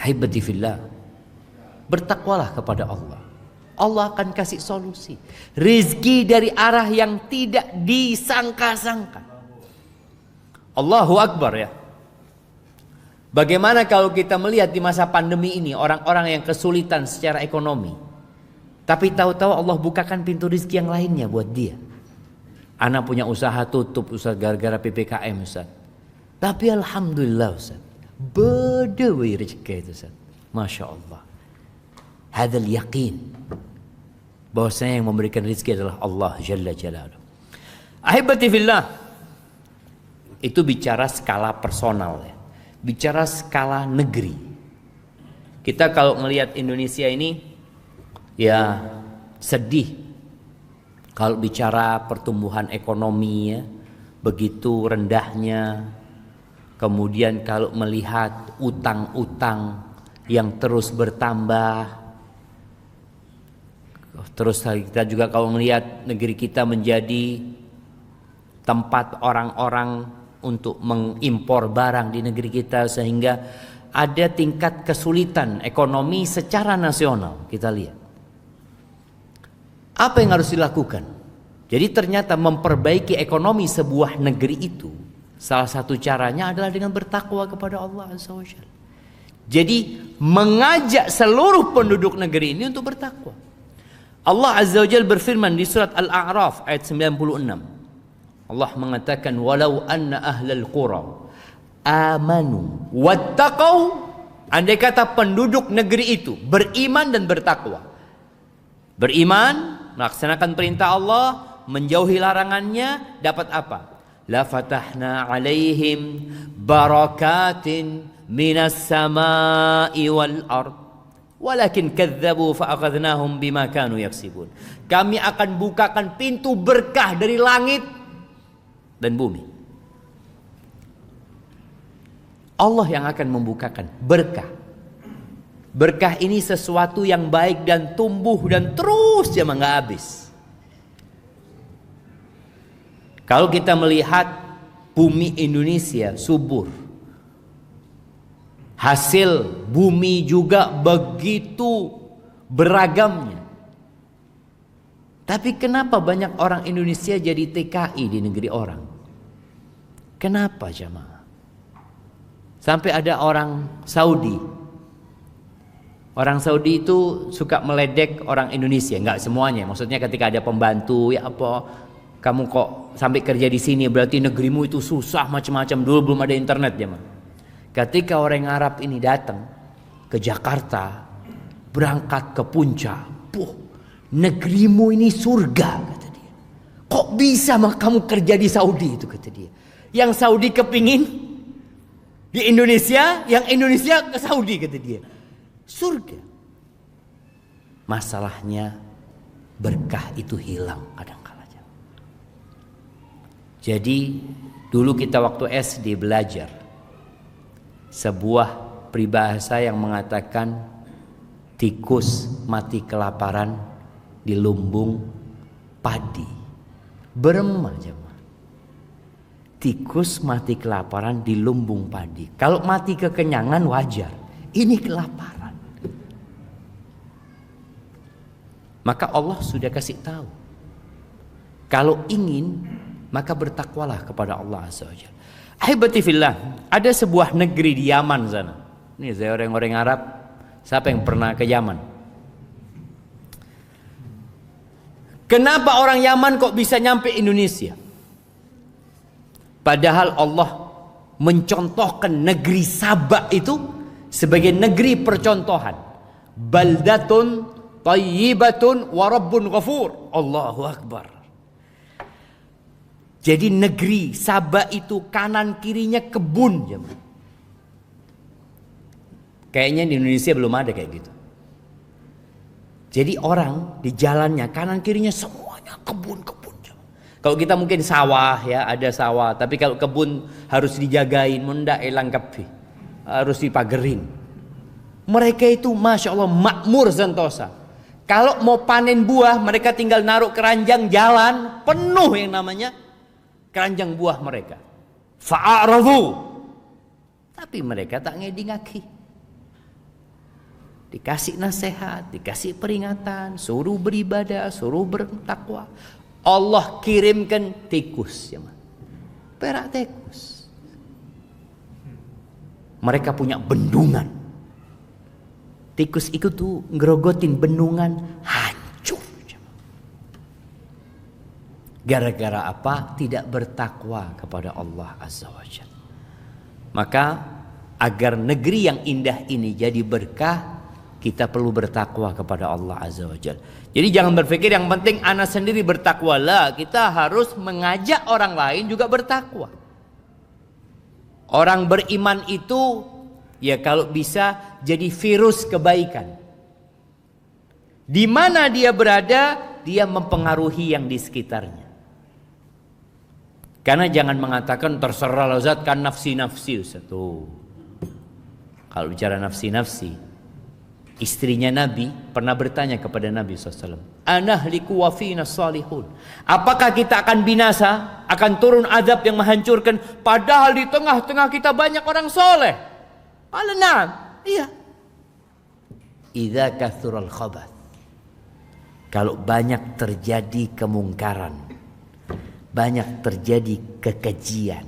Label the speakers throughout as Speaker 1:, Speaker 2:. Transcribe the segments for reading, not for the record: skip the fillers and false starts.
Speaker 1: Ahibati fillah, bertakwalah kepada Allah. Allah akan kasih solusi. Rizki dari arah yang tidak disangka-sangka. Allahu Akbar ya. Bagaimana kalau kita melihat di masa pandemi ini orang-orang yang kesulitan secara ekonomi, tapi tahu-tahu Allah bukakan pintu rizki yang lainnya buat dia. Anak punya usaha tutup Ustaz gara-gara PPKM Ustaz. Tapi alhamdulillah Ustaz, berdewi rezeki itu Ustaz. Masya Allah. Hadal yakin bahwasanya yang memberikan rezeki adalah Allah Jalla Jalaluhu. Ahibati fillah, itu bicara skala personal ya. Bicara skala negeri. Kita kalau melihat Indonesia ini ya sedih kalau bicara pertumbuhan ekonomi ya, begitu rendahnya. Kemudian kalau melihat utang-utang yang terus bertambah. Terus kita juga kalau melihat negeri kita menjadi tempat orang-orang untuk mengimpor barang di negeri kita, sehingga ada tingkat kesulitan ekonomi secara nasional. Kita lihat apa yang harus dilakukan. Jadi ternyata memperbaiki ekonomi sebuah negeri itu salah satu caranya adalah dengan bertakwa kepada Allah Azza wa Jalla. Jadi mengajak seluruh penduduk negeri ini untuk bertakwa. Allah Azza wa Jalla berfirman di surat Al-A'raf ayat 96. Allah mengatakan walau anna ahlal qura amanu wattaqau, andai kata penduduk negeri itu beriman dan bertakwa. Beriman, melaksanakan perintah Allah, menjauhi larangannya, dapat apa? La fatahna alaihim barakatin minas samai wal ard walakin kadzabu fa akhadnahum bima kanu yaksibun. Kami akan bukakan pintu berkah dari langit dan bumi. Allah yang akan membukakan berkah. Berkah ini sesuatu yang baik dan tumbuh dan terus jangan nggak habis. Kalau kita melihat bumi Indonesia subur, hasil bumi juga begitu beragamnya. Tapi kenapa banyak orang Indonesia jadi TKI di negeri orang? Kenapa jamaah? Sampai ada orang Saudi. Orang Saudi itu suka meledek orang Indonesia, enggak semuanya. Maksudnya ketika ada pembantu, ya apa, kamu kok sampai kerja di sini berarti negerimu itu susah macam-macam. Dulu belum ada internet jamaah. Ketika orang Arab ini datang ke Jakarta, berangkat ke puncak, negerimu ini surga kata dia. Kok bisa kamu kerja di Saudi itu kata dia. Yang Saudi kepingin di Indonesia, yang Indonesia ke Saudi kata dia. Surga. Masalahnya berkah itu hilang kadang-kala. Jadi dulu kita waktu SD belajar sebuah peribahasa yang mengatakan tikus mati kelaparan di lumbung padi. Beremah jemaah. Tikus mati kelaparan di lumbung padi. Kalau mati kekenyangan wajar. Ini kelaparan. Maka Allah sudah kasih tahu. Kalau ingin, maka bertakwalah kepada Allah Azza wa Jalla. Ahibati fillah, ada sebuah negeri di Yaman sana. Ini saya orang-orang Arab. Siapa yang pernah ke Yaman? Kenapa orang Yaman kok bisa nyampe Indonesia? Padahal Allah mencontohkan negeri Sabah itu sebagai negeri percontohan. Baldatun thayyibatun wa rabbun ghafur. Allahu Akbar. Jadi negeri Sabah itu kanan kirinya kebun. Kayaknya di Indonesia belum ada kayak gitu. Jadi orang di jalannya kanan kirinya semuanya kebun-kebun. Kalau kita mungkin sawah ya, ada sawah. Tapi kalau kebun harus dijagain, mendak elangkapi, harus dipagerin. Mereka itu masya Allah makmur sentosa. Kalau mau panen buah, mereka tinggal naruh keranjang jalan penuh yang namanya keranjang buah mereka. Fa'aradu. Tapi mereka tak ngedingaki. dikasih nasihat, dikasih peringatan, suruh beribadah, suruh bertakwa. Allah kirimkan tikus, perak tikus. Mereka punya bendungan. Tikus itu tuh ngerogotin bendungan, hancur. Gara-gara apa? Tidak bertakwa kepada Allah Azza wa Jalla. Maka agar negeri yang indah ini jadi berkah, kita perlu bertakwa kepada Allah Azza wa Jalla. Jadi jangan berpikir yang penting anak sendiri bertakwa. Lah, kita harus mengajak orang lain juga bertakwa. Orang beriman itu ya kalau bisa jadi virus kebaikan. Di mana dia berada, dia mempengaruhi yang di sekitarnya. Karena jangan mengatakan terserah lah Ustaz, kan nafsi-nafsi Ustaz. Tuh. Kalau bicara nafsi-nafsi, istrinya Nabi pernah bertanya kepada Nabi SAW, anahliku wa fina salihun. Apakah kita akan binasa, akan turun azab yang menghancurkan, padahal di tengah-tengah kita banyak orang soleh? Na'am, iya. Idza kathural khabath, kalau banyak terjadi kemungkaran, banyak terjadi kekejian,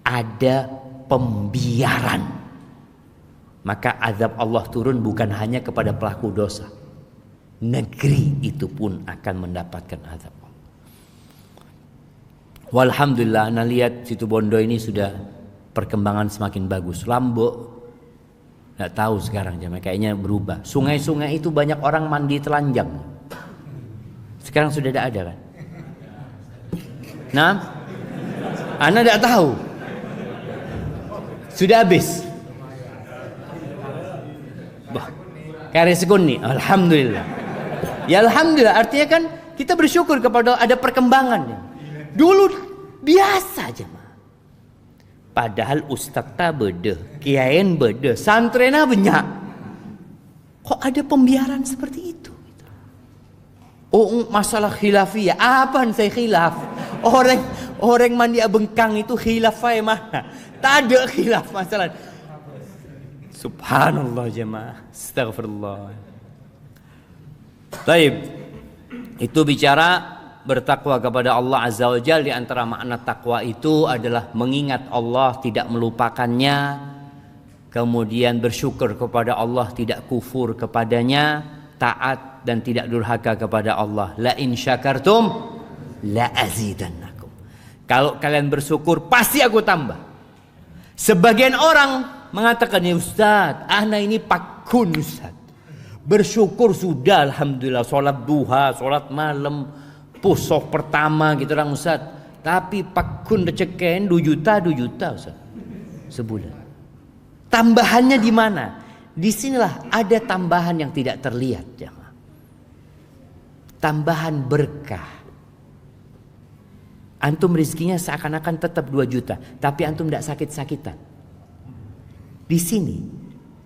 Speaker 1: ada pembiaran, maka azab Allah turun bukan hanya kepada pelaku dosa, negeri itu pun akan mendapatkan azab Allah. Walhamdulillah, anda lihat situ Bondo ini sudah perkembangan semakin bagus. Lombok nggak tahu sekarang jemaah, kayaknya berubah. Sungai-sungai itu banyak orang mandi telanjang. Sekarang sudah tidak ada kan? Nah, anda tidak tahu. Sudah habis. Karya sekuni, alhamdulillah. Ya alhamdulillah, artinya kan kita bersyukur kepada ada perkembangan. Dulu biasa aja mah. Padahal ustaz ta beda, kiain beda, santrena banyak. Kok ada pembiaran seperti itu? Oh, masalah khilafiyah, apaan saya khilaf? Orang mandi bengkang itu khilaf mana? Tak ada khilaf masalah. Subhanallah jemaah, astagfirullah. Baik, itu bicara bertakwa kepada Allah Azza wa Jalla. Di antara makna takwa itu adalah mengingat Allah, tidak melupakannya, kemudian bersyukur kepada Allah, tidak kufur kepadanya, taat dan tidak durhaka kepada Allah. La in syakartum la azidannakum. Kalau kalian bersyukur pasti aku tambah. Sebagian orang mengatakan, ya Ustaz, ana ini pakun Ustaz, bersyukur sudah alhamdulillah, sholat duha, sholat malam, pusoh pertama gitu orang Ustaz, tapi pakun receken 2 juta Ustaz sebulan. Tambahannya di mana? Disinilah ada tambahan yang tidak terlihat jemaah. Tambahan berkah. Antum rizkinya seakan-akan tetap 2 juta, tapi antum tidak sakit-sakitan. Di sini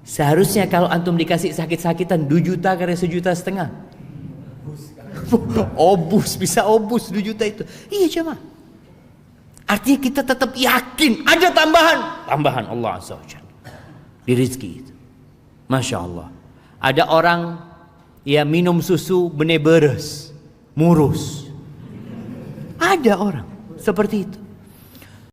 Speaker 1: seharusnya kalau antum dikasih sakit-sakitan 2 juta kali 1,5 juta. Obus, bisa obus 2 juta itu. Iya cuma. Artinya kita tetap yakin ada tambahan Allah Azza wa Jalla di rezeki itu. Masya Allah. Ada orang ya minum susu benih beres, murus. Ada orang seperti itu.